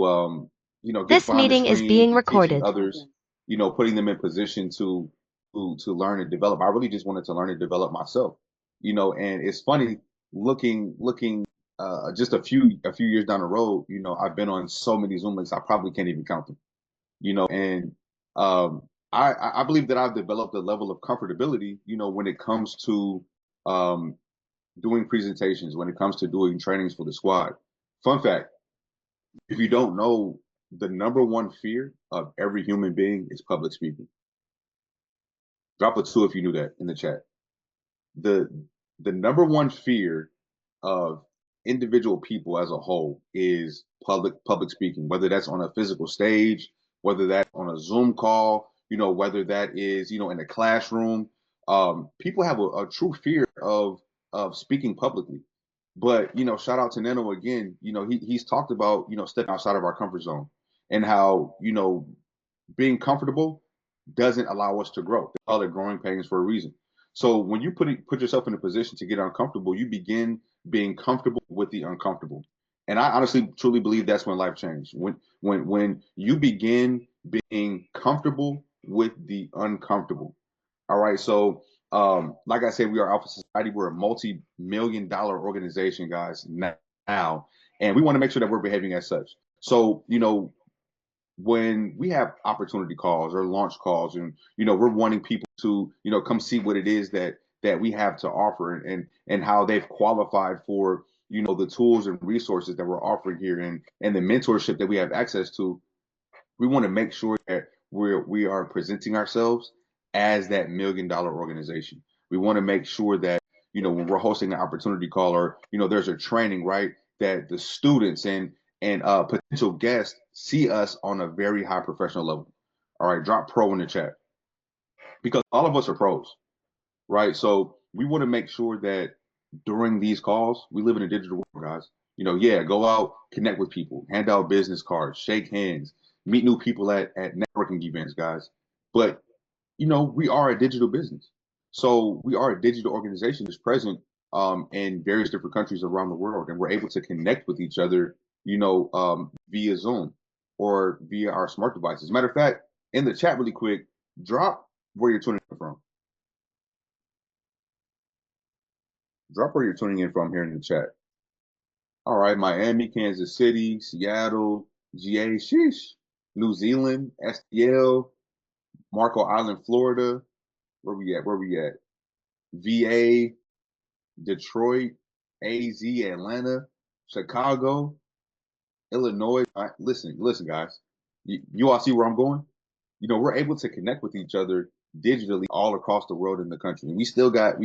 get This behind the meeting is screen being and teaching recorded. others, putting them in position to learn and develop. I really just wanted to learn and develop myself, and it's funny looking just a few years down the road, I've been on so many Zoom links I probably can't even count them, and um I believe that I've developed a level of comfortability, when it comes to um doing presentations, when it comes to doing trainings for the squad. Fun fact, if you don't know, the number one fear of every human being is public speaking. Drop a two if you knew that in the chat. The the number one fear of individual people as a whole is public speaking, whether that's on a physical stage, whether that's on a Zoom call, whether that is, in a classroom. People have a true fear of speaking publicly. But shout out to Nano again. He's talked about stepping outside of our comfort zone and how being comfortable doesn't allow us to grow. They call it growing pains for a reason. So when you put yourself in a position to get uncomfortable, you begin being comfortable with the uncomfortable. And I honestly truly believe that's when life changed. When you begin being comfortable with the uncomfortable. All right. So like I said, we are Alpha Society. We're a multi-million-dollar organization, guys, now. And we want to make sure that we're behaving as such. So, when we have opportunity calls or launch calls, and we're wanting people to come see what it is that we have to offer, and how they've qualified for the tools and resources that we're offering here, and the mentorship that we have access to. We want to make sure that we are presenting ourselves as that $1 million organization. We want to make sure that when we're hosting an opportunity call, or there's a training, right, that the students and potential guests see us on a very high professional level. All right, drop pro in the chat, because all of us are pros, right? So we want to make sure that during these calls, we live in a digital world, guys. Yeah, go out, connect with people, hand out business cards, shake hands, meet new people at networking events, guys. But we are a digital business. So we are a digital organization that's present in various different countries around the world, and we're able to connect with each other, via Zoom or via our smart devices. Matter of fact, in the chat, really quick, drop where you're tuning in from. Drop where you're tuning in from here in the chat. All right, Miami, Kansas City, Seattle, GA, sheesh, New Zealand, STL, Marco Island, Florida. Where we at? Where we at? VA, Detroit, AZ, Atlanta, Chicago, Illinois. All right, listen, guys. You all see where I'm going? We're able to connect with each other digitally all across the world in the country. And we still got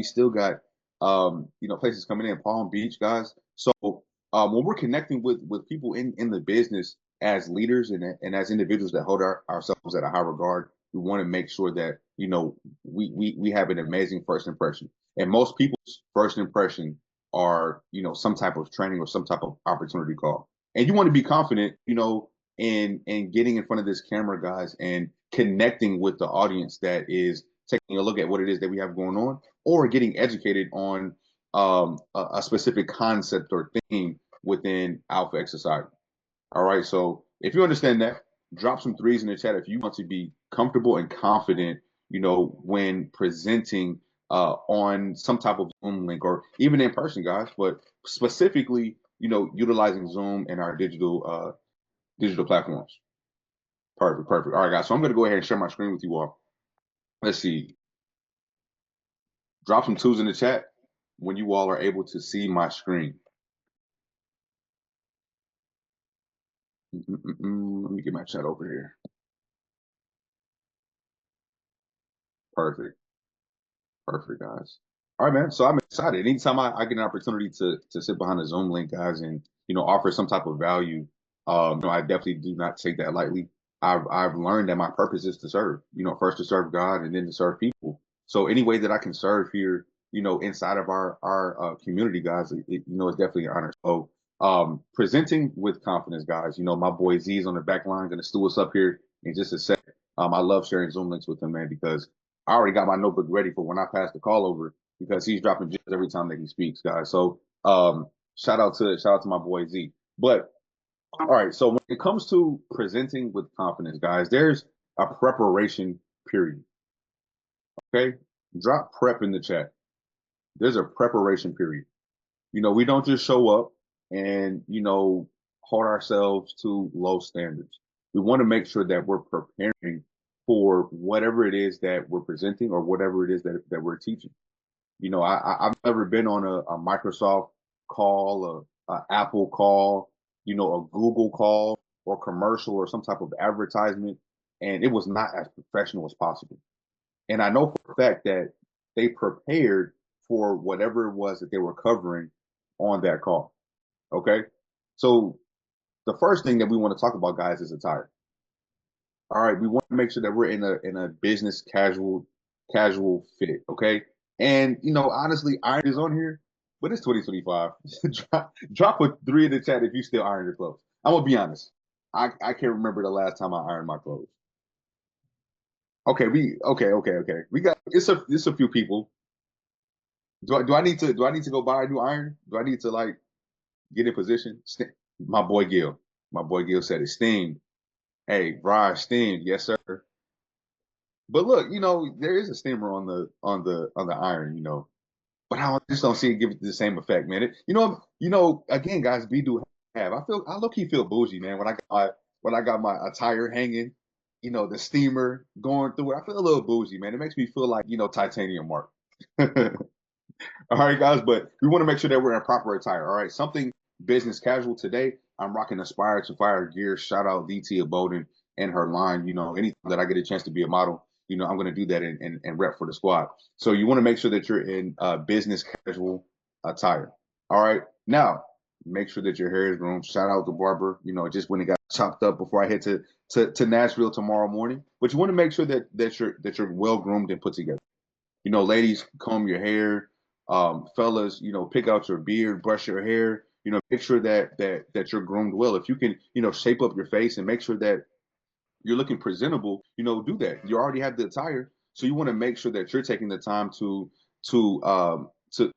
places coming in, Palm Beach, guys. So when we're connecting with people in the business as leaders and as individuals that hold ourselves at a high regard, we want to make sure that we have an amazing first impression. And most people's first impression are some type of training or some type of opportunity call. And you want to be confident, in getting in front of this camera, guys, and connecting with the audience that is taking a look at what it is that we have going on, or getting educated on a specific concept or theme within Alpha X Society. All right. So if you understand that, drop some threes in the chat if you want to be comfortable and confident, when presenting on some type of Zoom link, or even in person, guys, but specifically, utilizing Zoom and our digital platforms. Perfect, perfect. All right, guys. So I'm going to go ahead and share my screen with you all. Let's see. Drop some twos in the chat when you all are able to see my screen. Let me get my chat over here. Perfect. Perfect, guys. All right, man. So I'm excited. Anytime I get an opportunity to sit behind a Zoom link, guys, and offer some type of value, I definitely do not take that lightly. I've learned that my purpose is to serve. First to serve God and then to serve people. So any way that I can serve here, inside of our community, guys, it's definitely an honor. So presenting with confidence, guys. My boy Z is on the back line, gonna stew us up here in just a sec. I love sharing Zoom links with him, man, because I already got my notebook ready for when I pass the call over, because he's dropping gems every time that he speaks, guys. So shout out to my boy Z. But All right. So when it comes to presenting with confidence, guys, there's a preparation period. Okay. Drop prep in the chat. There's a preparation period. We don't just show up and, hold ourselves to low standards. We want to make sure that we're preparing for whatever it is that we're presenting or whatever it is that we're teaching. I've never been on a Microsoft call, a Apple call, a Google call or commercial or some type of advertisement, and it was not as professional as possible. And I know for a fact that they prepared for whatever it was that they were covering on that call. Okay. So the first thing that we want to talk about, guys, is attire. All right. We want to make sure that we're in a business casual fit. Okay. And honestly, iron is on here, but it's 2025. drop a 3 in the chat if you still iron your clothes. I'm gonna be honest. I can't remember the last time I ironed my clothes. Okay. We got it's a few people. Do I need to go buy a new iron? Do I need to like get in position? My boy Gil. My boy Gil said it steamed. Hey, Brian steamed. Yes, sir. But look, there is a steamer on the iron, but just don't see it give it the same effect, man. Again, guys, we do have. I low key feel bougie, man, when I got my attire hanging, the steamer going through it. I feel a little bougie, man. It makes me feel like, titanium mark. All right, guys, but we want to make sure that we're in proper attire. All right, something business casual today. I'm rocking Aspire to Fire gear. Shout out DT Bowden and her line. Anytime that I get a chance to be a model, I'm going to do that and rep for the squad. So you want to make sure that you're in business casual attire. All right, now make sure that your hair is groomed. Shout out to barber. Just when it got chopped up before I head to Nashville tomorrow morning. But you want to make sure that you're well groomed and put together. Ladies, comb your hair. Fellas, pick out your beard, brush your hair. Make sure that you're groomed well. If you can, shape up your face and make sure that you're looking presentable, do that. You already have the attire, so you want to make sure that you're taking the time to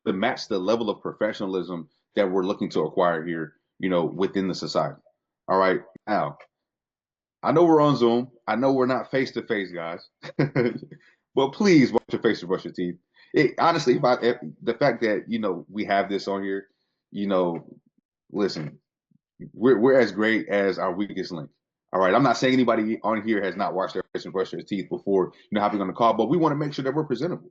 match the level of professionalism that we're looking to acquire here, within the society. All right. Now, I know we're on Zoom. I know we're not face to face, guys. But please wash your face and brush your teeth. Honestly, if the fact that we have this on here, you know, listen, we're as great as our weakest link. All right, I'm not saying anybody on here has not washed their face and brushed their teeth before, hopping on the call, but we want to make sure that we're presentable.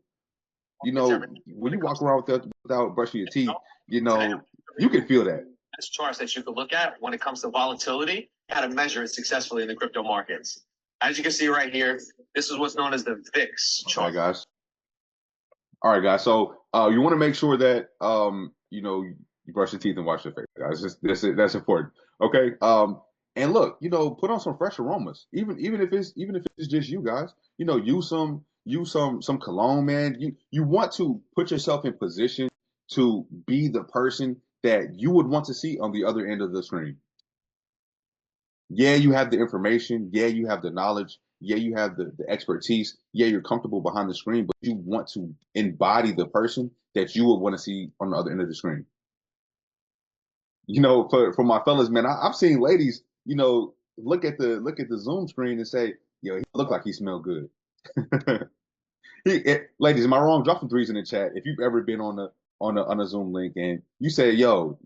When you walk around without brushing your teeth, you can feel that. That's charts that you can look at when it comes to volatility, how to measure it successfully in the crypto markets. As you can see right here, this is what's known as the VIX chart. Okay, guys. All right, guys. So you want to make sure that you brush your teeth and wash your face, guys. That's important. Okay. And look, put on some fresh aromas. Even if it's just you guys, use some cologne, man. You want to put yourself in position to be the person that you would want to see on the other end of the screen. Yeah, you have the information. Yeah, you have the knowledge. Yeah, you have the expertise. Yeah, you're comfortable behind the screen, but you want to embody the person that you would want to see on the other end of the screen. For my fellas, man, I've seen ladies, look at the Zoom screen and say, "Yo, he look like he smelled good." Ladies, am I wrong? Drop some threes in the chat if you've ever been on a Zoom link and you say, "Yo,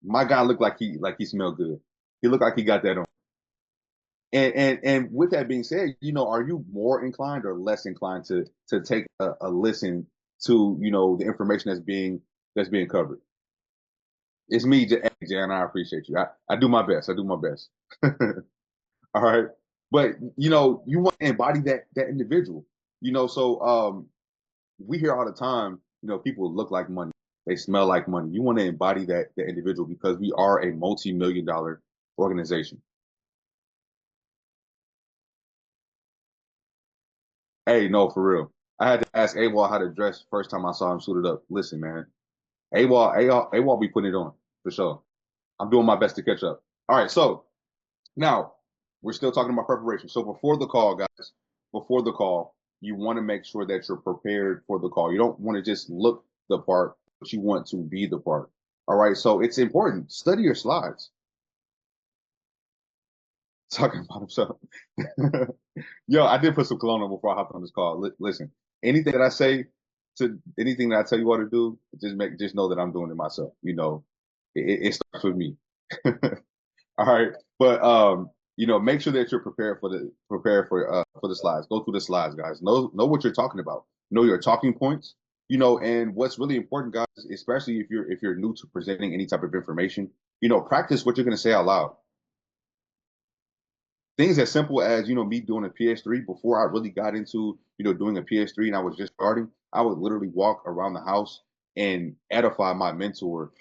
my guy looked like he smelled good. He looked like he got that on." And with that being said, are you more inclined or less inclined to take a listen to the information that's being covered? It's me, Jan. I appreciate you. I do my best. I do my best. All right, but you want to embody that individual. So we hear all the time. People look like money. They smell like money. You want to embody that individual because we are a multi-million-dollar organization. Hey, no, for real. I had to ask AWOL how to dress first time I saw him suited up. Listen, man, AWOL be putting it on for sure. I'm doing my best to catch up. All right, so now we're still talking about preparation. So before the call, guys, before the call, you want to make sure that you're prepared for the call. You don't want to just look the part, but you want to be the part. All right, so it's important. Study your slides. talking about himself. Yo, I did put some cologne on before I hopped on this call. Listen, anything that I say to anything that I tell you all to do, just know that I'm doing it myself. It starts with me. All right, but make sure that you're prepared for the slides. Go through the slides, guys. Know what you're talking about. Know your talking points. And what's really important, guys, especially if you're new to presenting any type of information, practice what you're going to say out loud. Things as simple as me doing a PS3 before I really got into doing a PS3 and I was just starting. I would literally walk around the house and edify my mentor,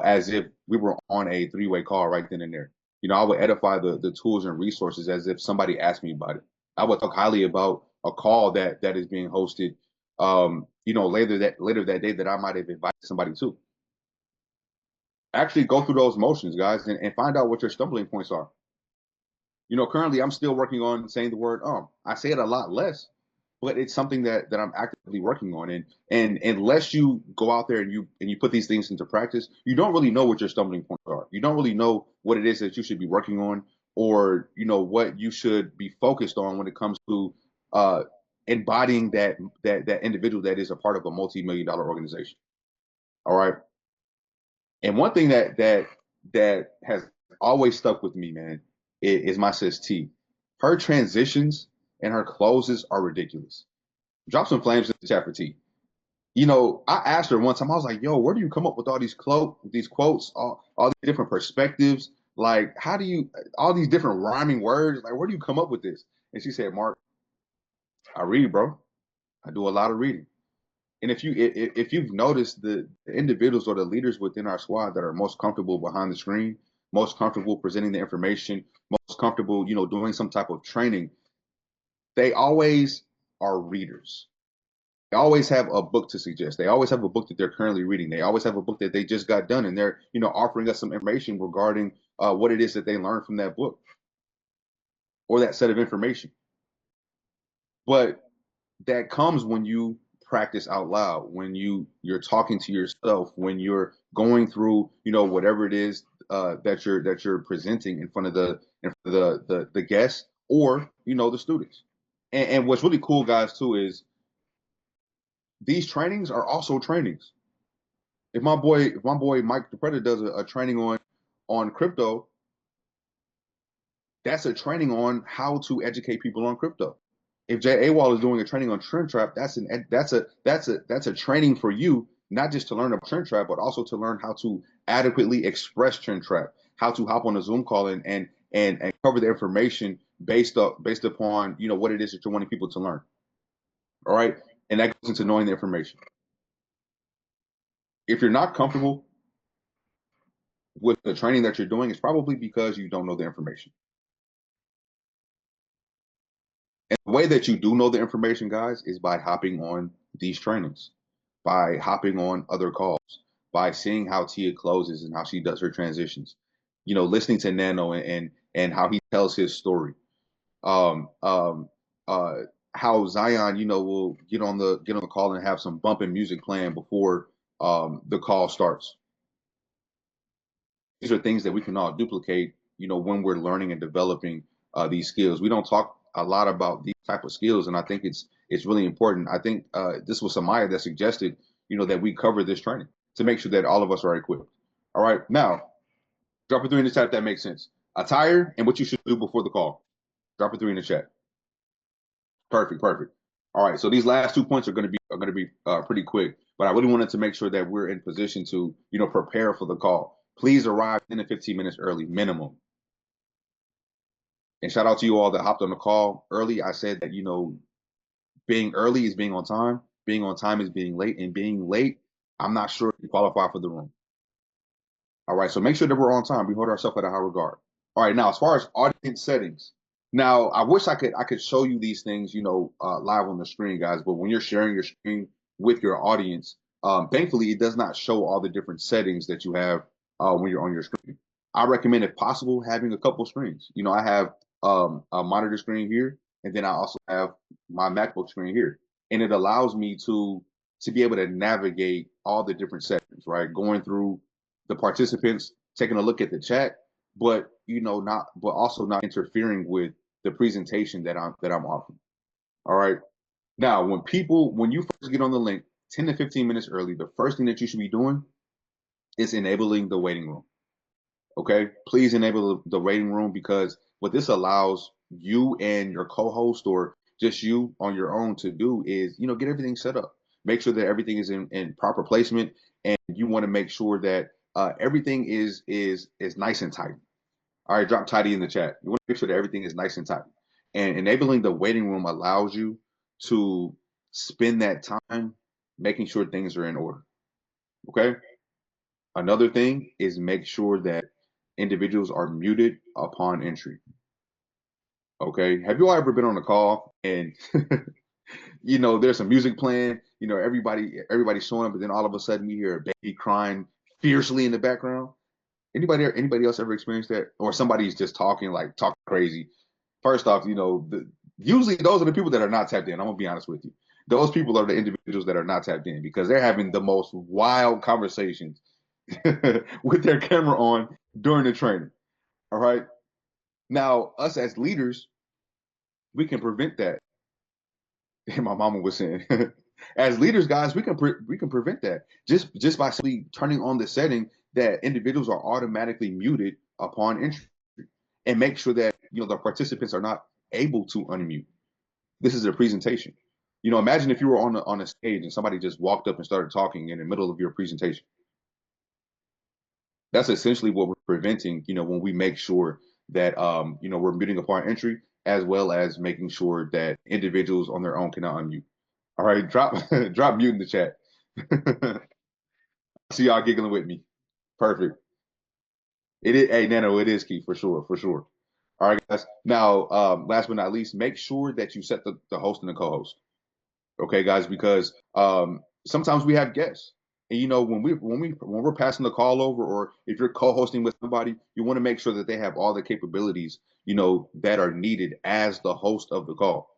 as if we were on a three-way call right then and there. I would edify the tools and resources as if somebody asked me about it. I would talk highly about a call that is being hosted, later that day that I might have invited somebody to. Actually go through those motions, guys, and find out what your stumbling points are. Currently I'm still working on saying the word I say it a lot less, but it's something that I'm actively working on. And unless you go out there and you put these things into practice, you don't really know what your stumbling points are. You don't really know what it is that you should be working on, or what you should be focused on when it comes to uh embodying that individual that is a part of a multi-million-dollar organization. All right. And one thing that has always stuck with me, man, is my sis T. Her transitions and her closes are ridiculous. Drop some flames in the chat for T. I asked her one time, I was like, yo, where do you come up with all these quotes, all these different perspectives? Like, how do you, all these different rhyming words? Like, where do you come up with this? And she said, Mark, I read, bro. I do a lot of reading. And if you've noticed the individuals or the leaders within our squad that are most comfortable behind the screen, most comfortable presenting the information, most comfortable, doing some type of training, they always are readers. They always have a book to suggest. They always have a book that they're currently reading. They always have a book that they just got done, and they're, offering us some information regarding what it is that they learned from that book or that set of information. But that comes when you practice out loud, when you're talking to yourself, when you're going through whatever it is that you're presenting in front of the guests, or the students. And what's really cool, guys, too, is these trainings are also trainings. If my boy Mike the Predator does a training on crypto, that's a training on how to educate people on crypto. If Jay Awal is doing a training on trend trap, that's a training for you, not just to learn about trend trap, but also to learn how to adequately express trend trap, how to hop on a Zoom call and cover the information based upon what it is that you're wanting people to learn. All right, and that goes into knowing the information. If you're not comfortable with the training that you're doing, it's probably because you don't know the information. And the way that you do know the information, guys, is by hopping on these trainings, by hopping on other calls, by seeing how Tia closes and how she does her transitions. Listening to Nano and how he tells his story. Um, um, uh, how Zion, will get on the call and have some bumping music playing before the call starts. These are things that we can all duplicate, when we're learning and developing these skills. We don't talk a lot about these type of skills, and I think it's really important. I think this was Samaya that suggested, that we cover this training to make sure that all of us are equipped. All right, now drop a 3 in the chat if that makes sense. Attire and what you should do before the call. Drop a 3 in the chat. Perfect, perfect. All right, so these last 2 points are going to be pretty quick, but I really wanted to make sure that we're in position to prepare for the call. Please arrive 10 to 15 minutes early, minimum. And shout out to you all that hopped on the call early. I said that being early is being on time. Being on time is being late, and being late, I'm not sure if you qualify for the room. All right, so make sure that we're on time. We hold ourselves at a high regard. All right, now as far as audience settings, now I wish I could show you these things, live on the screen, guys. But when you're sharing your screen with your audience, thankfully it does not show all the different settings that you have when you're on your screen. I recommend, if possible, having a couple screens. I have a monitor screen here, and then I also have my MacBook screen here, and it allows me to be able to navigate all the different settings, right? Going through the participants, taking a look at the chat, but not, but also not interfering with the presentation that I'm offering. All right. Now, when you first get on the link 10 to 15 minutes early, the first thing that you should be doing is enabling the waiting room. Okay. Please enable the waiting room, because what this allows you and your co-host, or just you on your own, to do is, get everything set up. Make sure that everything is in proper placement, and you want to make sure that everything is nice and tight. All right, drop tidy in the chat. You want to make sure that everything is nice and tight. And enabling the waiting room allows you to spend that time making sure things are in order. Okay. Another thing is make sure that individuals are muted upon entry. Okay. Have you all ever been on a call and there's some music playing, everybody's showing up, but then all of a sudden we hear a baby crying fiercely in the background? Anybody else ever experienced that? Or somebody's just talking crazy? First off, usually those are the people that are not tapped in. I'm gonna be honest with you. Those people are the individuals that are not tapped in, because they're having the most wild conversations with their camera on during the training. All right. Now, us as leaders, we can prevent that. My mama was saying, as leaders, guys, we can prevent that just by simply turning on the setting that individuals are automatically muted upon entry, and make sure that the participants are not able to unmute. This is a presentation. Imagine if you were on a stage and somebody just walked up and started talking in the middle of your presentation. That's essentially what we're preventing, when we make sure that we're muting upon entry, as well as making sure that individuals on their own cannot unmute. All right, drop drop mute in the chat. See y'all giggling with me. Perfect. It is, hey Nano, it is key for sure, for sure. All right, guys. Now, last but not least, make sure that you set the host and the co-host. Okay, guys, because sometimes we have guests. And when we're passing the call over, or if you're co-hosting with somebody, you want to make sure that they have all the capabilities, that are needed as the host of the call.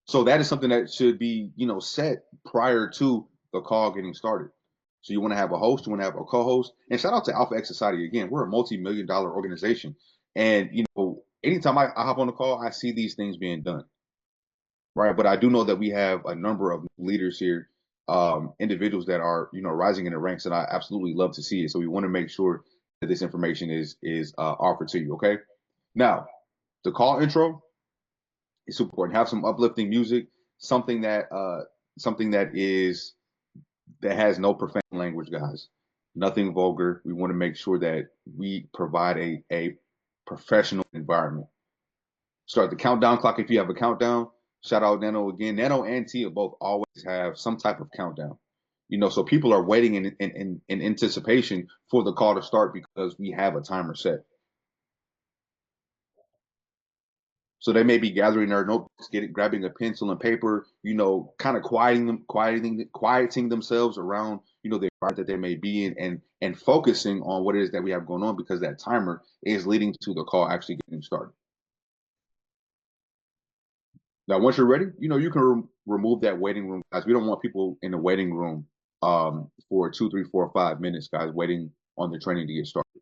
So that is something that should be, set prior to the call getting started. So you want to have a host, you want to have a co-host. And shout out to Alpha X Society. Again, we're a multi-million-dollar organization. And anytime I hop on the call, I see these things being done. Right. But I do know that we have a number of leaders here, individuals that are, rising in the ranks, and I absolutely love to see it. So we want to make sure that this information is offered to you. Okay. Now, the call intro is super important. Have some uplifting music, something that has no profane language, guys. Nothing vulgar. We want to make sure that we provide a professional environment. Start the countdown clock if you have a countdown. Shout out Nano again. Nano and Tia both always have some type of countdown. So people are waiting in anticipation for the call to start, because we have a timer set. So they may be gathering their notebooks, grabbing a pencil and paper, kind of quieting themselves around, the environment that they may be in, and focusing on what it is that we have going on, because that timer is leading to the call actually getting started. Now, once you're ready, you can remove that waiting room, guys. We don't want people in the waiting room for 2, 3, 4, 5 minutes, guys, waiting on the training to get started.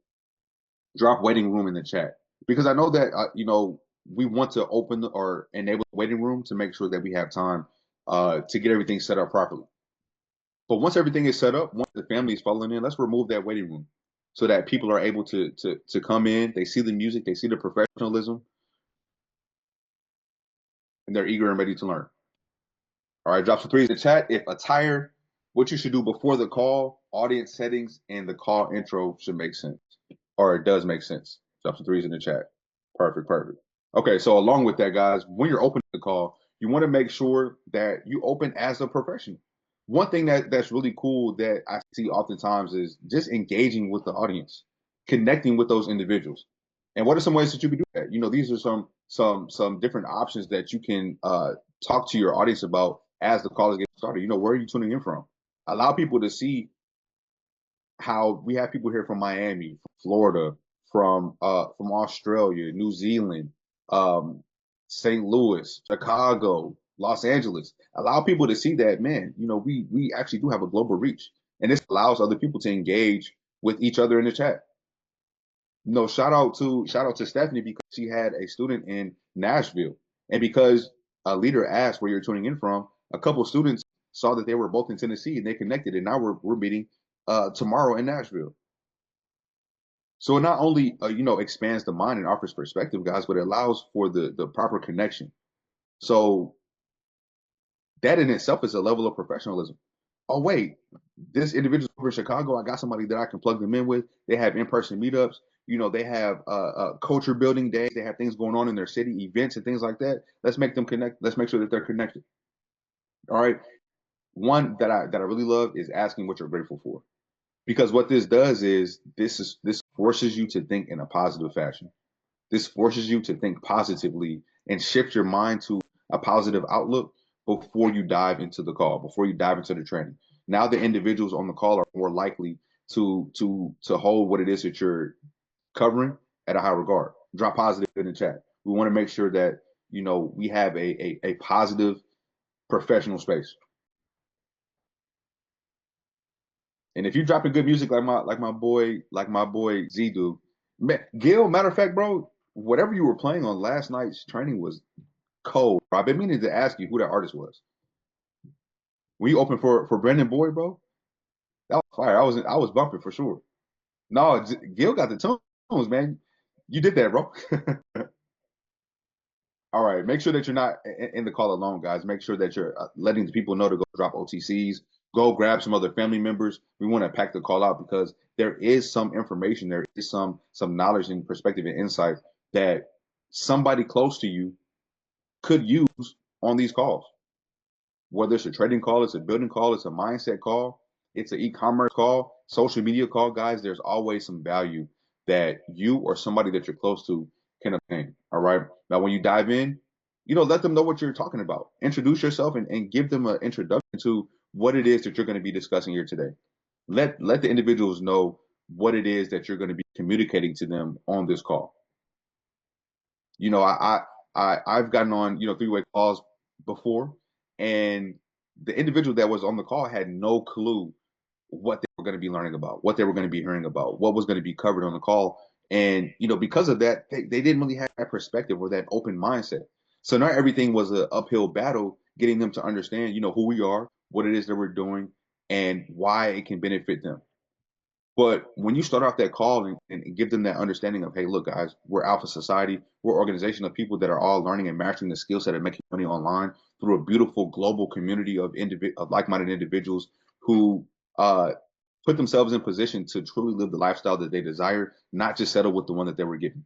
Drop waiting room in the chat, because I know that we want to open or enable the waiting room to make sure that we have time to get everything set up properly. But once everything is set up, once the family is falling in, let's remove that waiting room, so that people are able to come in. They see the music, they see the professionalism, and they're eager and ready to learn. All right, drop some threes in the chat. If attire, what you should do before the call, audience settings, and the call intro should make sense, or it does make sense. Drop some threes in the chat. Perfect, perfect. Okay, so along with that, guys, when you're opening the call, you want to make sure that you open as a professional. One thing that's really cool that I see oftentimes is just engaging with the audience, connecting with those individuals. And what are some ways that you can do that? These are some different options that you can talk to your audience about as the call is getting started. Where are you tuning in from? Allow people to see how we have people here from Miami, from Florida, from Australia, New Zealand, St. Louis, Chicago, Los Angeles. Allow people to see that, man, we actually do have a global reach. And this allows other people to engage with each other in the chat. No, shout out to Stephanie because she had a student in Nashville, and because a leader asked where you're tuning in from, a couple students saw that they were both in Tennessee and they connected, and now we're meeting tomorrow in Nashville. So it not only expands the mind and offers perspective, guys, but it allows for the proper connection. So that in itself is a level of professionalism. Oh wait, this individual over in Chicago, I got somebody that I can plug them in with. They have in-person meetups. They have culture building days. They have things going on in their city, events and things like that. Let's make them connect. Let's make sure that they're connected. All right. One that I really love is asking what you're grateful for, because what this does is this forces you to think in a positive fashion. This forces you to think positively and shift your mind to a positive outlook before you dive into the call, before you dive into the training. Now the individuals on the call are more likely to hold what it is that you're covering at a high regard. Drop positive in the chat. We want to make sure that we have a positive professional space. And if you dropping good music like my boy Z do, Gil, matter of fact, bro, whatever you were playing on last night's training was cold. Bro. I've been meaning to ask you who that artist was. When you opened for Brendan Boyd, bro, that was fire. I was bumping for sure. No, Gil got the tones, man. You did that, bro. All right, make sure that you're not in the call alone, guys. Make sure that you're letting the people know to go drop OTCs, go grab some other family members. We want to pack the call out because there is some information, there is some knowledge and perspective and insight that somebody close to you could use on these calls. Whether it's a trading call, it's a building call, it's a mindset call, it's an e-commerce call, social media call, guys, there's always some value that you or somebody that you're close to can obtain. All right. Now, when you dive in, let them know what you're talking about. Introduce yourself and give them an introduction to what it is that you're going to be discussing here today. Let the individuals know what it is that you're going to be communicating to them on this call. You know, I've gotten on three-way calls before, and the individual that was on the call had no clue what they were going to be learning about, what they were going to be hearing about, what was going to be covered on the call, and because of that, they didn't really have that perspective or that open mindset. So not everything was an uphill battle getting them to understand, who we are, what it is that we're doing, and why it can benefit them. But when you start off that call and give them that understanding of, hey, look, guys, we're Alpha Society. We're an organization of people that are all learning and mastering the skill set of making money online through a beautiful global community of like-minded individuals who put themselves in position to truly live the lifestyle that they desire, not just settle with the one that they were given.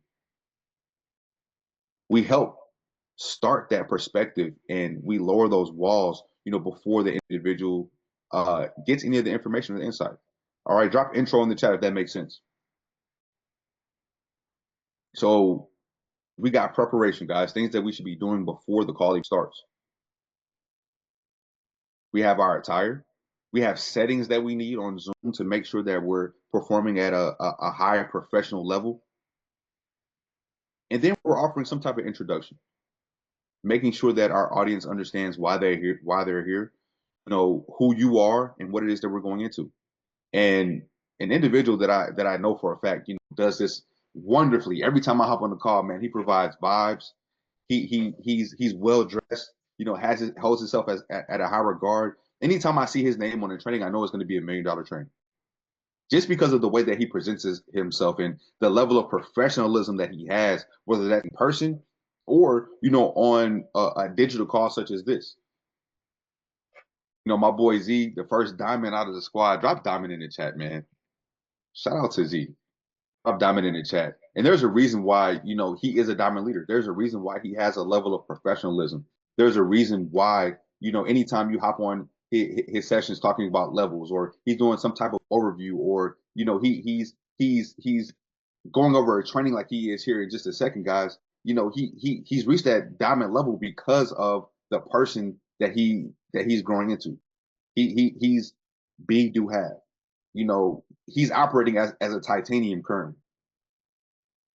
We help start that perspective and we lower those walls, before the individual gets any of the information or the insight. All right, drop intro in the chat if that makes sense. So we got preparation, guys, things that we should be doing before the call even starts. We have our attire. We have settings that we need on Zoom to make sure that we're performing at a higher professional level. And then we're offering some type of introduction, making sure that our audience understands why they're here, who you are and what it is that we're going into. And an individual that I know for a fact, does this wonderfully. Every time I hop on the call, man, he provides vibes. He's well dressed. Holds himself at a high regard. Anytime I see his name on the training, I know it's going to be $1 million training. Just because of the way that he presents himself and the level of professionalism that he has, whether that's in person or on a digital call such as this. My boy Z, the first diamond out of the squad. Drop diamond in the chat, man. Shout out to Z. Drop diamond in the chat. And there's a reason why, he is a diamond leader. There's a reason why he has a level of professionalism. There's a reason why, anytime you hop on his sessions talking about levels or he's doing some type of overview or, he's going over a training like he is here in just a second, guys, he's reached that diamond level because of the person that he's growing into. He's being do have. He's operating as a titanium currently.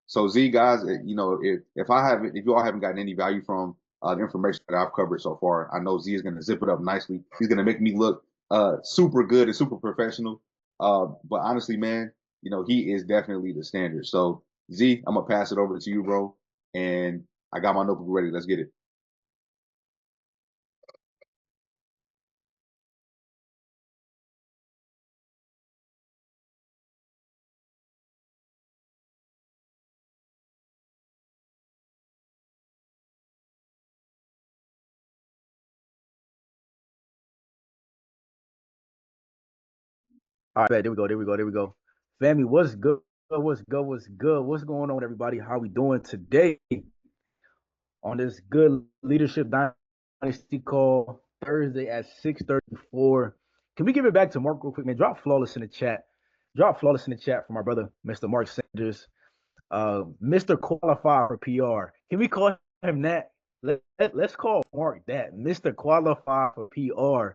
So Z guys, if you all haven't gotten any value from the information that I've covered so far, I know Z is going to zip it up nicely. He's going to make me look super good and super professional. But honestly, man, he is definitely the standard. So Z, I'm gonna pass it over to you, bro. And I got my notebook ready. Let's get it. All right, there we go. There we go. There we go. Family, what's good? What's good? What's good? What's going on, everybody? How we doing today on this good leadership dynasty call Thursday at 6:34? Can we give it back to Mark real quick, man? Drop flawless in the chat. Drop flawless in the chat for my brother, Mr. Mark Sanders, Mr. Qualified for PR. Can we call him that? Let's call Mark that, Mr. Qualified for PR. All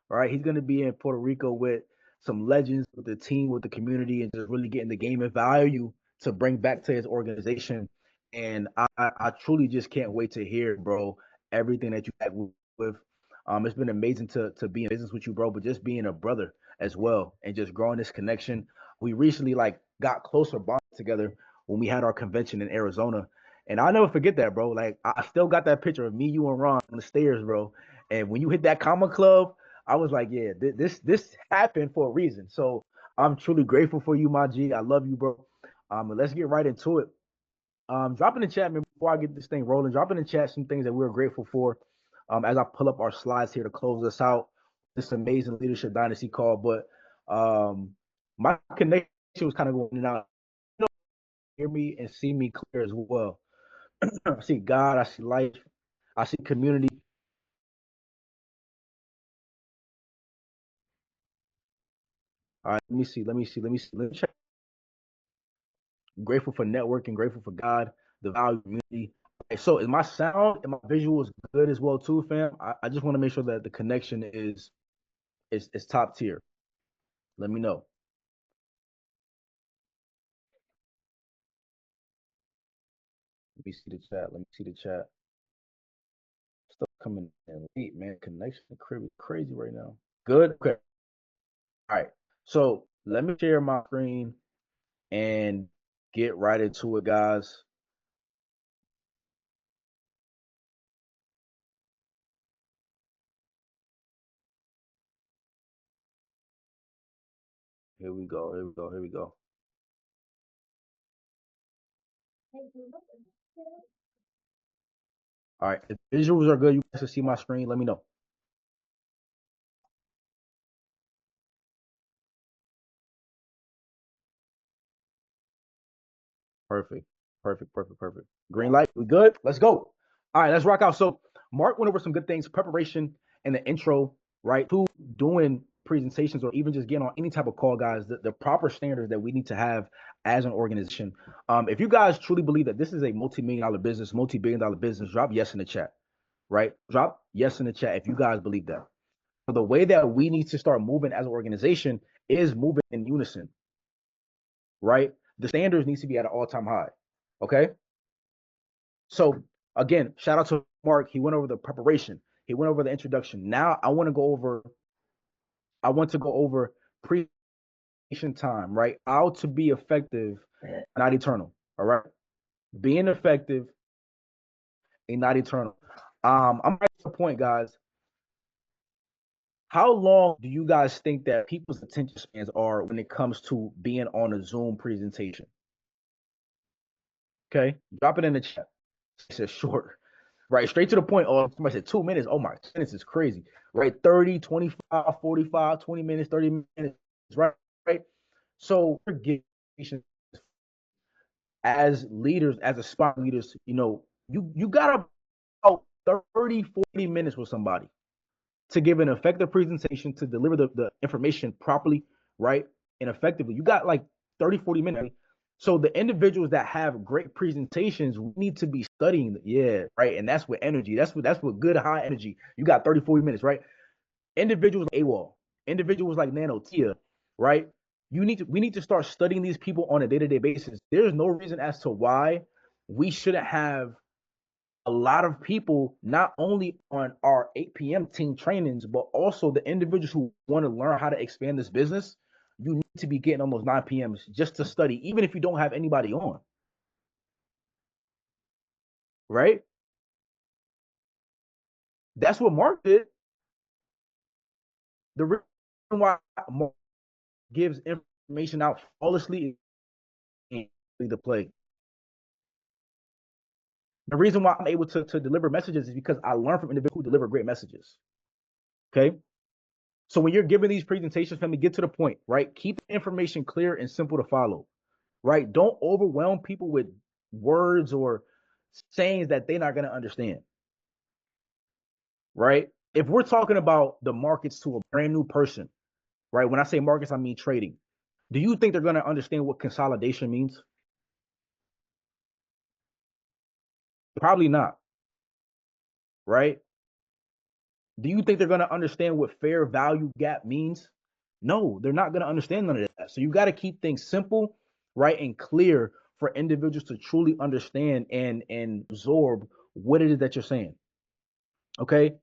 right, he's going to be in Puerto Rico with some legends, with the team, with the community, and just really getting the game and value to bring back to his organization. And I truly just can't wait to hear, bro, everything that you had with. It's been amazing to be in business with you, bro, but just being a brother as well and just growing this connection. We recently like got closer bond together when we had our convention in Arizona. And I'll never forget that, bro. Like I still got that picture of me, you, and Ron on the stairs, bro. And when you hit that comma club, I was like, yeah, this happened for a reason. So I'm truly grateful for you, my G. I love you, bro. Let's get right into it. Drop in the chat, man, before I get this thing rolling. Drop in the chat some things that we're grateful for. As I pull up our slides here to close us out, this amazing leadership dynasty call. But my connection was kind of going in and out. You know, hear me and see me clear as well. I see God, I see life, I see community. All right, let me see. Let me check. I'm grateful for networking, grateful for God, the value community. Okay, so is my sound and my visuals good as well too, fam? I just want to make sure that the connection is top tier. Let me know. Let me see the chat. Let me see the chat. Stuff coming in late, man. Connection crazy right now. Good. Okay. All right. So let me share my screen and get right into it, guys. Here we go. Here we go. Here we go. All right. If visuals are good, you guys can see my screen. Let me know. Perfect. Perfect. Perfect. Perfect. Green light. We good? Let's go. All right, let's rock out. So Mark went over some good things, preparation and the intro, right? To doing presentations or even just getting on any type of call, guys, the proper standards that we need to have as an organization. If you guys truly believe that this is a multi-million-dollar business, multi-billion-dollar business, drop yes in the chat, right? Drop yes in the chat if you guys believe that. So the way that we need to start moving as an organization is moving in unison, right? The standards needs to be at an all-time high. Okay. So again, shout out to Mark. He went over the preparation. He went over the introduction. Now I want to go over. I want to go over presentation time. Right, how to be effective, not eternal. All right, being effective and not eternal. I'm right to the point, guys. How long do you guys think that people's attention spans are when it comes to being on a Zoom presentation? Okay, drop it in the chat. It says short. Right, straight to the point. Oh, somebody said 2 minutes. Oh my goodness, it's crazy. Right, 30, 25, 45, 20 minutes, 30 minutes. Right, right. So as leaders, as aspiring leaders, you got about 30, 40 minutes with somebody to give an effective presentation, to deliver the information properly, right, and effectively. You got like 30, 40 minutes. So the individuals that have great presentations, we need to be studying. Yeah, right. And that's with energy. That's what good high energy. You got 30, 40 minutes, right? Individuals like AWOL, individuals like Nano Tia, right? We need to start studying these people on a day-to-day basis. There's no reason as to why we shouldn't have a lot of people not only on our 8 p.m. team trainings, but also the individuals who want to learn how to expand this business. You need to be getting on those 9 p.m.s just to study, even if you don't have anybody on. right? That's what Mark did. The reason why Mark gives information out flawlessly in the play. The reason why I'm able to deliver messages is because I learn from individuals who deliver great messages. Okay. So when you're giving these presentations, family, get to the point, right? Keep information clear and simple to follow, right? Don't overwhelm people with words or sayings that they're not going to understand, right? If we're talking about the markets to a brand new person, right? When I say markets, I mean trading. Do you think they're going to understand what consolidation means? Probably not, right? Do you think they're going to understand what fair value gap means? No, they're not going to understand none of that. So you got to keep things simple, right, and clear for individuals to truly understand and absorb what it is that you're saying. Okay?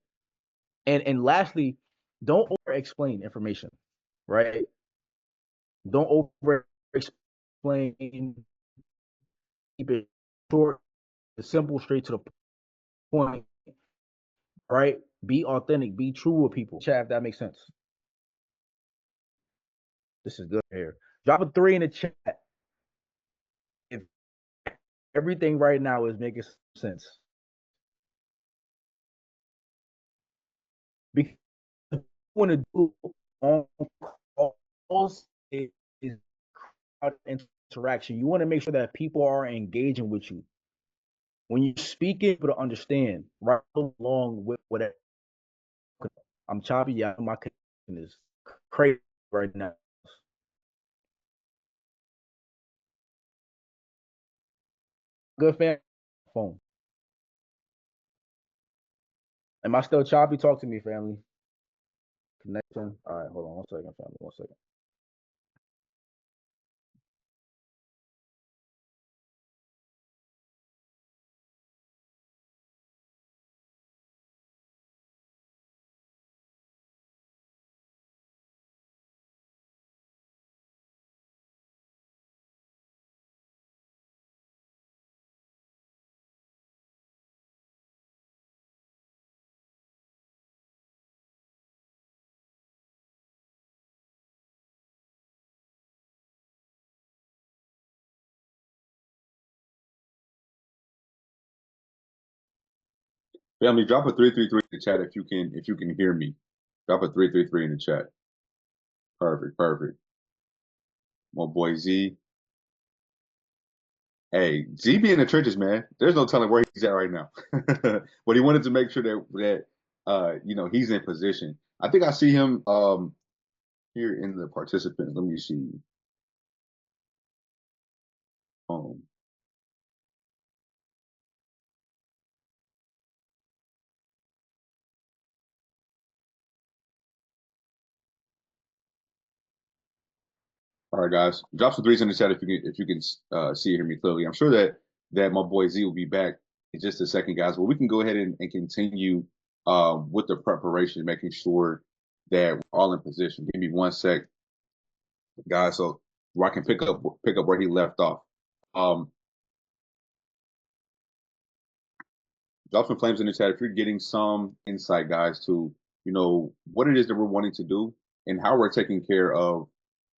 And lastly, don't over explain information, right? Don't over explain, keep it short, simple, straight to the point, right? Be authentic, be true with people. Chat, if that makes sense. This is good here. Drop a 3 in the chat if everything right now is making sense. Because what you want to do on calls is crowd interaction. You want to make sure that people are engaging with you. When you're speaking, people to understand right along with whatever. I'm choppy. Yeah, my connection is crazy right now. Good fan phone. Am I still choppy? Talk to me, family. Connection. All right, hold on 1 second, family. 1 second. Family, drop a 333 in the chat if you can hear me. Drop a 333 in the chat. Perfect, perfect. My boy Z. Hey, Z be in the trenches, man. There's no telling where he's at right now. But he wanted to make sure that he's in position. I think I see him here in the participants. Let me see. Um, all right, guys, drop some threes in the chat if you can see and hear me clearly. I'm sure that my boy Z will be back in just a second, guys. But we can go ahead and continue with the preparation, making sure that we're all in position. Give me 1 sec, guys, so where I can pick up where he left off. Um, Drop some flames in the chat if you're getting some insight, guys, to what it is that we're wanting to do and how we're taking care of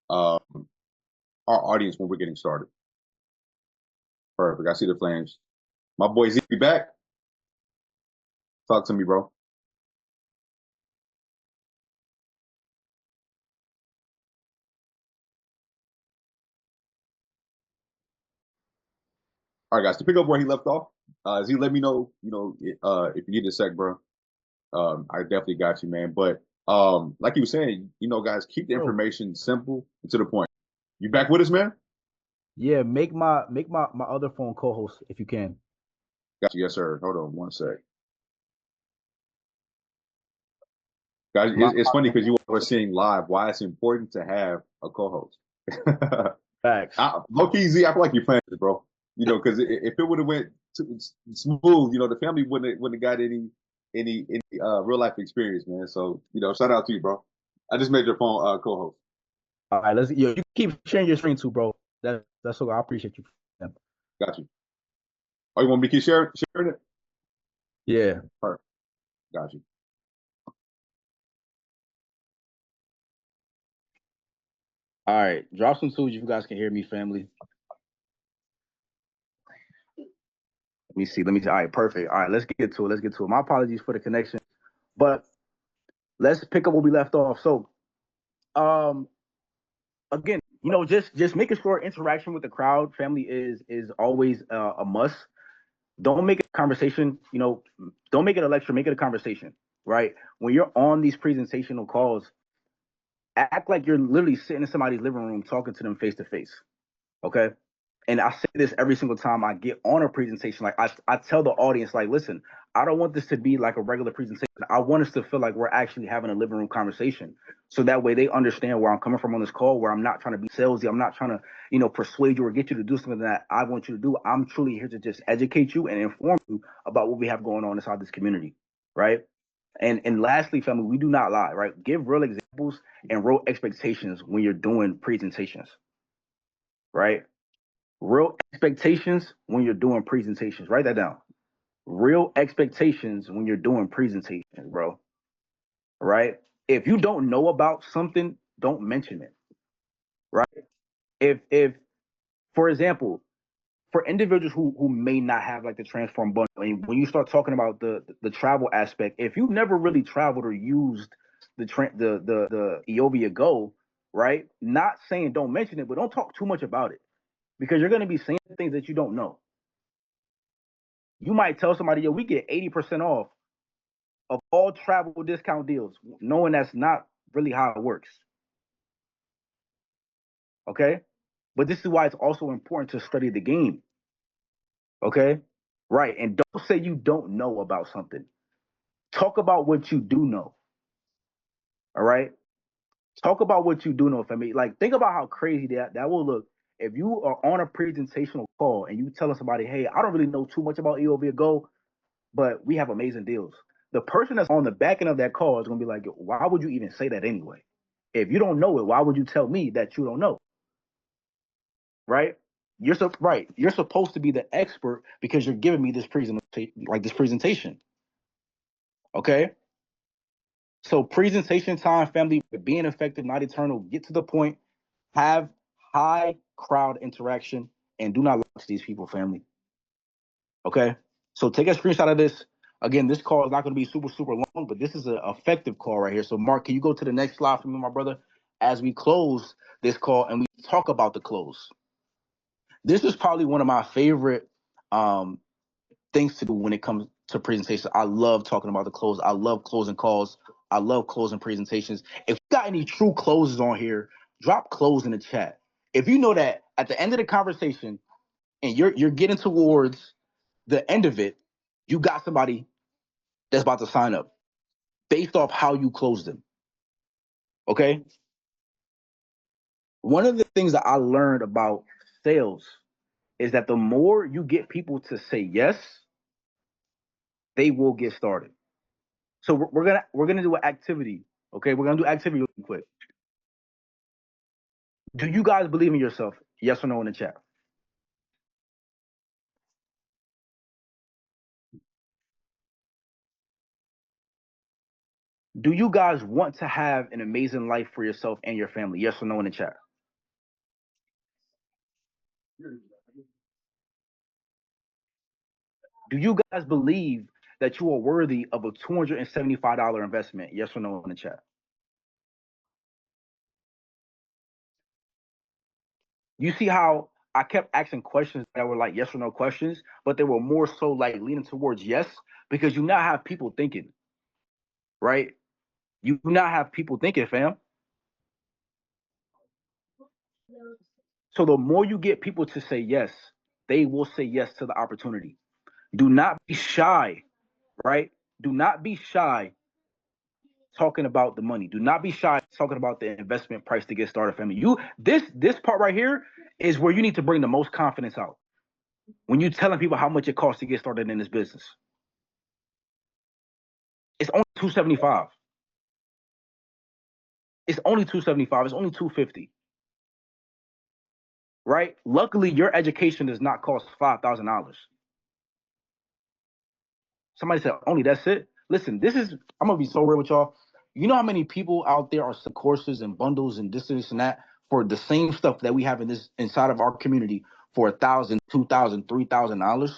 our audience when we're getting started. Perfect. I see the flames. My boy Z, be back. Talk to me, bro. All right, guys, to pick up where he left off, Z, let me know, if you need a sec, bro. I definitely got you, man. But like you were saying, guys, keep the information simple and to the point. You back with us, man? Yeah, make my other phone co-host if you can. Got you, yes, sir. Hold on 1 sec. Guys, it's funny because you are seeing live why it's important to have a co-host. Facts. Low-key, Z, I feel like you're playing this, bro. Because if it would have went smooth, the family wouldn't have got any real life experience, man. So, shout out to you, bro. I just made your phone co-host. All right, you keep sharing your screen too, bro. That's okay. I appreciate you. Got you. Oh, you want me to keep sharing it? Yeah. Perfect. Got you. All right. Drop some twos if you guys can hear me, family. Let me see. Let me see. All right, perfect. All right, let's get to it. Let's get to it. My apologies for the connection, but let's pick up where we left off. So, again, just making sure interaction with the crowd, family is always a must. Don't make it a conversation. Don't make it a lecture. Make it a conversation, right? When you're on these presentational calls, act like you're literally sitting in somebody's living room talking to them face to face. Okay. And I say this every single time I get on a presentation. Like I tell the audience, like, listen, I don't want this to be like a regular presentation. I want us to feel like we're actually having a living room conversation. So that way they understand where I'm coming from on this call, where I'm not trying to be salesy. I'm not trying to, persuade you or get you to do something that I want you to do. I'm truly here to just educate you and inform you about what we have going on inside this community. Right. And lastly, family, we do not lie, right? Give real examples and real expectations when you're doing presentations. Right. Real expectations when you're doing presentations. Write that down. Real expectations when you're doing presentations, bro. Right? If you don't know about something, don't mention it. Right? If for example, for individuals who may not have like the transform bundle, and when you start talking about the travel aspect, if you've never really traveled or used the Eovia Go, right? Not saying don't mention it, but don't talk too much about it because you're going to be saying things that you don't know. You might tell somebody, yo, we get 80% off of all travel discount deals, knowing that's not really how it works. Okay? But this is why it's also important to study the game. Okay? Right. And don't say you don't know about something. Talk about what you do know. All right? Talk about what you do know, family. Like, think about how crazy that will look if you are on a presentational call and you telling somebody, hey, I don't really know too much about EOV Go, but we have amazing deals. The person that's on the back end of that call is going to be like, why would you even say that anyway? If you don't know it, why would you tell me that you don't know? Right? You're supposed to be the expert because you're giving me this presentation. Okay? So presentation time, family, being effective, not eternal, get to the point, have high crowd interaction, and do not watch these people, family. Okay? So take a screenshot of this. Again, this call is not going to be super, super long, but this is an effective call right here. So, Mark, can you go to the next slide for me, my brother, as we close this call and we talk about the close? This is probably one of my favorite things to do when it comes to presentations. I love talking about the close. I love closing calls. I love closing presentations. If you got any true closes on here, drop close in the chat. If you know that at the end of the conversation and you're getting towards the end of it, you got somebody that's about to sign up based off how you close them. Okay? One of the things that I learned about sales is that the more you get people to say yes, they will get started. So we're gonna do an activity. Okay, we're gonna do activity real quick. Do you guys believe in yourself? Yes or no in the chat. Do you guys want to have an amazing life for yourself and your family? Yes or no in the chat. Do you guys believe that you are worthy of a $275 investment? Yes or no in the chat. You see how I kept asking questions that were like yes or no questions, but they were more so like leaning towards yes, because you now have people thinking, right? You do not have people thinking, fam. So the more you get people to say yes, they will say yes to the opportunity. Do not be shy, right? Do not be shy talking about the money. Do not be shy talking about the investment price to get started, family. This part right here is where you need to bring the most confidence out. When you're telling people how much it costs to get started in this business. It's only $275. It's only $275. It's only $250. Right? Luckily, your education does not cost $5,000. Somebody said, only that's it? Listen, I'm going to be so real with y'all. You know how many people out there are selling courses and bundles and this and that for the same stuff that we have inside of our community for $1,000, $2,000, $3,000,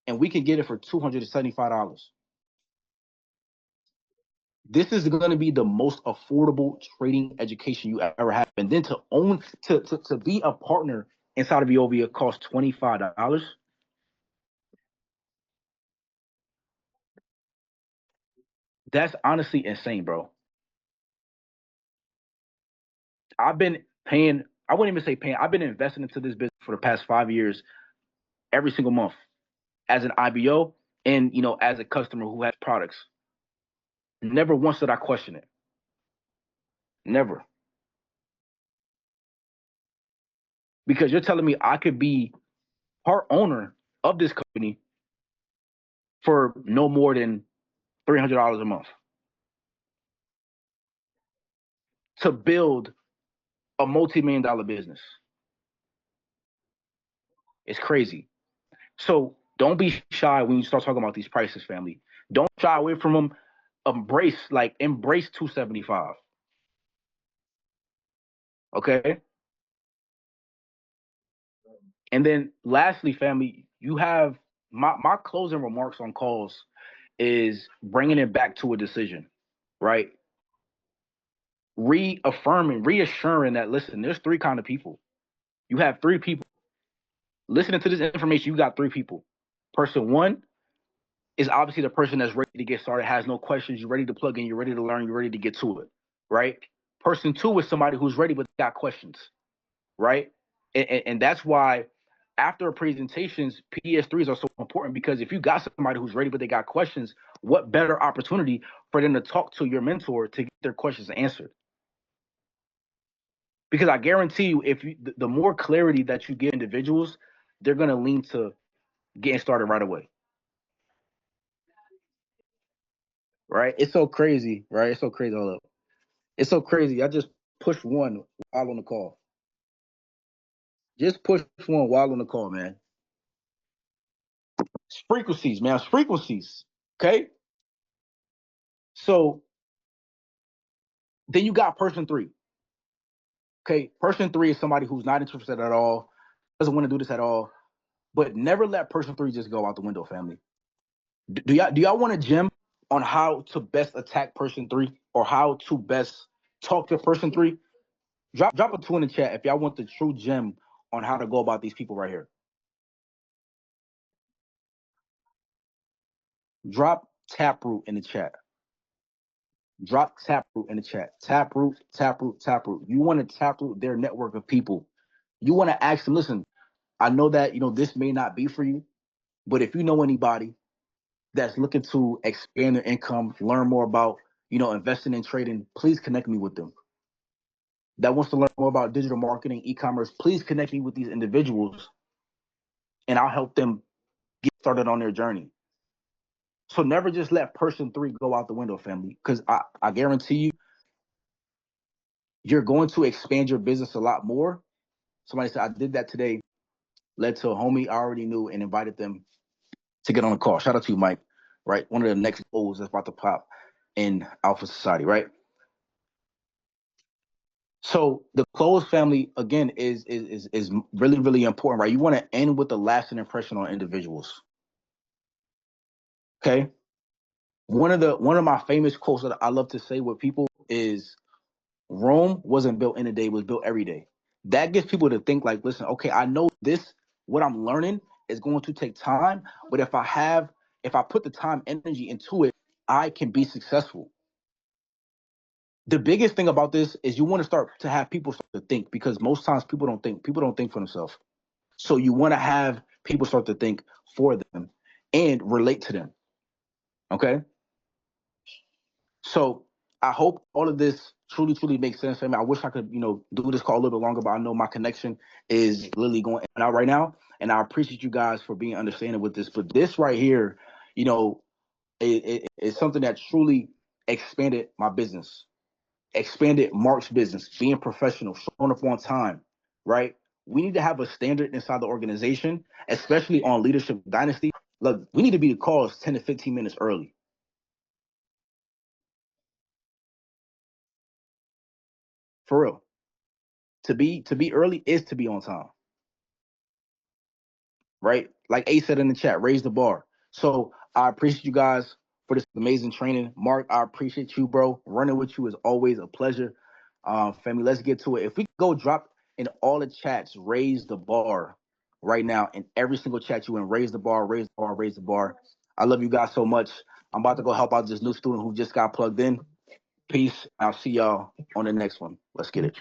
and we can get it for $275. This is going to be the most affordable trading education you ever have. And then to be a partner inside of Eovia costs $25. That's honestly insane, bro. I've been paying, I wouldn't even say paying, I've been investing into this business for the past 5 years, every single month as an IBO and, as a customer who has products. Never once did I question it. Never. Because you're telling me I could be part owner of this company for no more than $300 a month to build a multi-million-dollar business. It's crazy. So don't be shy when you start talking about these prices, family. Don't shy away from them. Embrace 275. Okay. And then lastly, family, you have my closing remarks on calls is bringing it back to a decision, right? Reassuring that, listen, there's three kind of people. You have three people. Listening to this information, you got three people. Person one is obviously the person that's ready to get started, has no questions, you're ready to plug in, you're ready to learn, you're ready to get to it, right? Person two is somebody who's ready but got questions, right? And that's why after presentations, PS3s are so important, because if you got somebody who's ready but they got questions, what better opportunity for them to talk to your mentor to get their questions answered? Because I guarantee you, the more clarity that you give individuals, they're going to lean to getting started right away. Right? It's so crazy, right? It's so crazy. Hold up. It's so crazy. I just pushed one while on the call. Just push one while on the call, man. Frequencies, man. Frequencies. Okay. So then you got person three. Okay. Person three is somebody who's not interested at all, doesn't want to do this at all. But never let person three just go out the window, family. Do y'all want a gem on how to best attack person three or how to best talk to person three? Drop a 2 in the chat if y'all want the true gem on how to go about these people right here. Drop Taproot in the chat. Drop Taproot in the chat. Taproot. You want to taproot their network of people. You want to ask them, listen, I know that, this may not be for you, but if you know anybody that's looking to expand their income, learn more about, investing and trading, please connect me with them. That wants to learn more about digital marketing, e-commerce, please connect me with these individuals and I'll help them get started on their journey. So never just let person three go out the window, family, because I guarantee you, you're going to expand your business a lot more. Somebody said, I did that today, led to a homie I already knew and invited them to get on a call. Shout out to you, Mike, right? One of the next goals that's about to pop in Alpha Society, right? So the close, family, again, is really, really important, right? You want to end with a lasting impression on individuals. Okay. One of my famous quotes that I love to say with people is, Rome wasn't built in a day, it was built every day. That gets people to think like, listen, okay, I know what I'm learning is going to take time, but if I put the time, energy into it, I can be successful. The biggest thing about this is you want to start to have people start to think, because most times people don't think for themselves. So you want to have people start to think for them and relate to them. Okay. So I hope all of this truly, truly makes sense for me. I wish I could, do this call a little bit longer, but I know my connection is literally going out right now. And I appreciate you guys for being understanding with this. But this right here, it's something that truly expanded my business, expanded Mark's business, being professional, showing up on time, right? We need to have a standard inside the organization, especially on Leadership Dynasty, Look, we need to be the calls 10 to 15 minutes early. For real. To be early is to be on time. Right? Like A said in the chat, raise the bar. So I appreciate you guys for this amazing training. Mark, I appreciate you, bro. Running with you is always a pleasure. Family, let's get to it. If we go drop in all the chats, raise the bar right now. In every single chat you in, raise the bar, raise the bar, raise the bar. I love you guys so much. I'm about to go help out this new student who just got plugged in. Peace. I'll see y'all on the next one. Let's get it.